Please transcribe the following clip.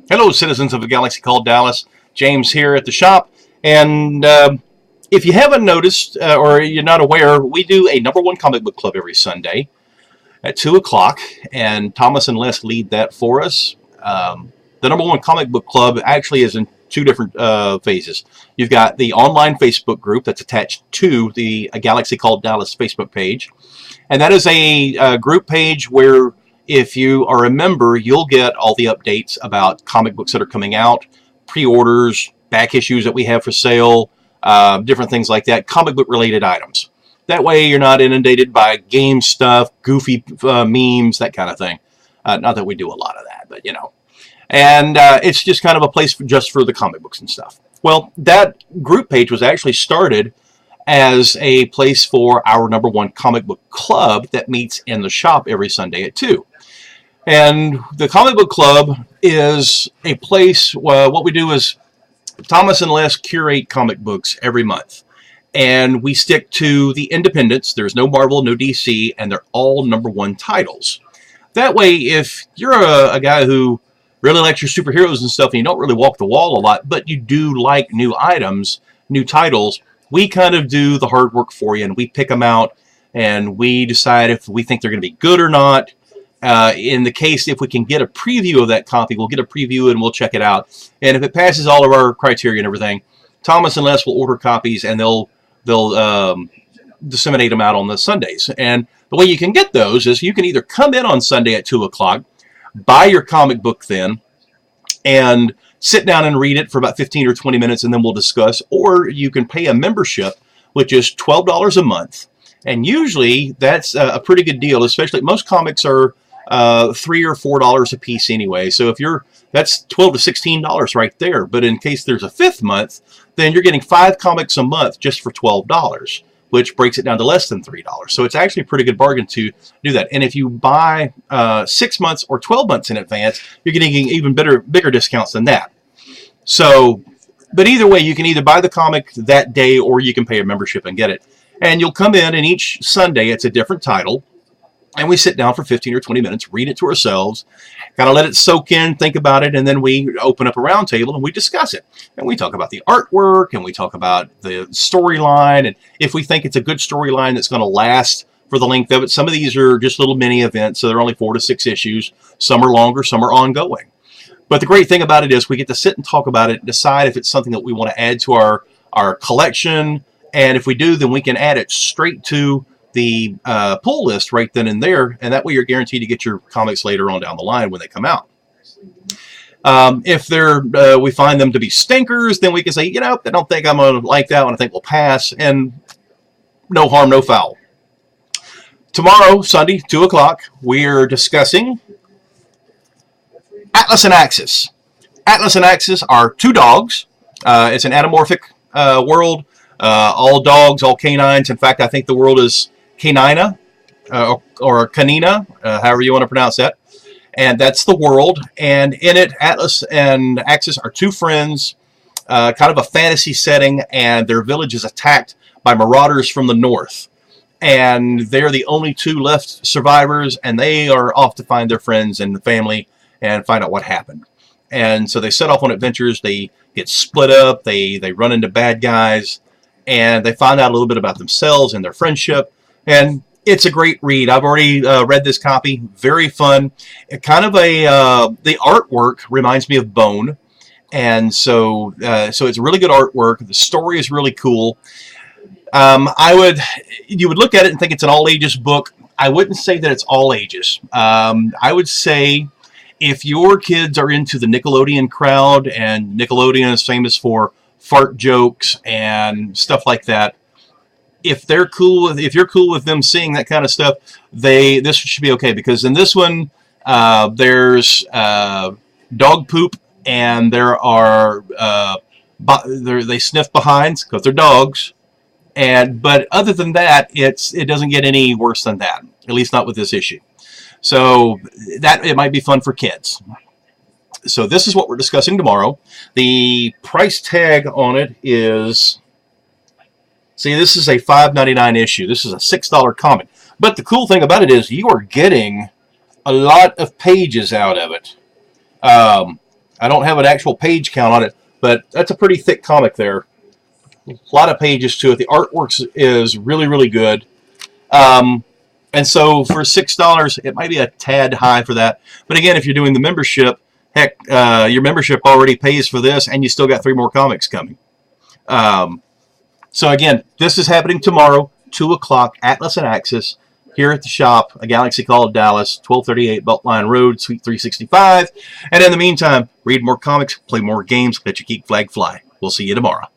Hello, citizens of a galaxy called Dallas. James here at the shop. And if you haven't noticed or you're not aware, we do a number one comic book club every Sunday at 2 o'clock. And Thomas and Les lead that for us. The number one comic book club actually is in two different phases. You've got the online Facebook group that's attached to the A Galaxy Called Dallas Facebook page. And that is a group page where if you are a member, you'll get all the updates about comic books that are coming out, pre-orders, back issues that we have for sale, different things like that, comic book related items. That way you're not inundated by game stuff, goofy memes, that kind of thing. Not that we do a lot of that, but you know. And it's just kind of a place just for the comic books and stuff. Well, that group page was actually started as a place for our number one comic book club that meets in the shop every Sunday at 2. And the comic book club is a place, what we do is Thomas and Les curate comic books every month. And we stick to the independents. There's no Marvel, no DC, and they're all number one titles. That way, if you're a guy who really likes your superheroes and stuff and you don't really walk the wall a lot, but you do like new items, new titles, we kind of do the hard work for you and we pick them out and we decide if we think they're going to be good or not. In the case, if we can get a preview of that copy, we'll get a preview and we'll check it out. And if it passes all of our criteria and everything, Thomas and Les will order copies and they'll disseminate them out on the Sundays. And the way you can get those is you can either come in on Sunday at 2 o'clock, buy your comic book then, and sit down and read it for about 15 or 20 minutes and then we'll discuss. Or you can pay a membership, which is $12 a month. And usually that's a pretty good deal, especially most comics are $3 or $4 a piece anyway. So if that's $12 to $16 right there. But in case there's a fifth month, then you're getting 5 comics a month just for $12, which breaks it down to less than $3. So it's actually a pretty good bargain to do that. And if you buy 6 months or 12 months in advance, you're getting even bigger discounts than that. So, but either way, you can either buy the comic that day or you can pay a membership and get it. And you'll come in and each Sunday it's a different title. And we sit down for 15 or 20 minutes, read it to ourselves, kind of let it soak in, think about it, and then we open up a round table and we discuss it. And we talk about the artwork, and we talk about the storyline, and if we think it's a good storyline that's going to last for the length of it. Some of these are just little mini events, so they're only 4 to 6 issues. Some are longer, some are ongoing. But the great thing about it is we get to sit and talk about it and decide if it's something that we want to add to our collection, and if we do, then we can add it straight to the pull list right then and there, and that way you're guaranteed to get your comics later on down the line when they come out. If we find them to be stinkers, then we can say, you know, I don't think I'm going to like that one. I think we'll pass, and no harm, no foul. Tomorrow, Sunday, 2 o'clock, we're discussing Atlas and Axis. Atlas and Axis are 2 dogs. It's an anamorphic world. All dogs, all canines. In fact, I think the world is Canina or Canina, however you want to pronounce that. And that's the world. And in it, Atlas and Axis are 2 friends, kind of a fantasy setting, and their village is attacked by marauders from the north. And they're the only 2 left survivors, and they are off to find their friends and the family and find out what happened. And so they set off on adventures. They get split up. They run into bad guys. And they find out a little bit about themselves and their friendship. And it's a great read. I've already read this copy. Very fun. Kind of the artwork reminds me of Bone. And so it's really good artwork. The story is really cool. You would look at it and think it's an all ages book. I wouldn't say that it's all ages. I would say if your kids are into the Nickelodeon crowd, and Nickelodeon is famous for fart jokes and stuff like that, if you're cool with them seeing that kind of stuff, this should be okay, because in this one there's dog poop, and there are they sniff behinds because they're dogs, but other than that, it doesn't get any worse than that, at least not with this issue. So that it might be fun for kids. So this is what we're discussing tomorrow. The price tag on it is, see, this is a $5.99 issue. This is a $6 comic. But the cool thing about it is you are getting a lot of pages out of it. I don't have an actual page count on it, but that's a pretty thick comic there. A lot of pages to it. The artwork is really, really good. And so for $6, it might be a tad high for that. But again, if you're doing the membership, heck, your membership already pays for this, and you still got 3 more comics coming. So again, this is happening tomorrow, 2 o'clock, Atlas and Axis, here at the shop, A Galaxy Called Dallas, 1238 Beltline Road, Suite 365. And in the meantime, read more comics, play more games, let your geek flag fly. We'll see you tomorrow.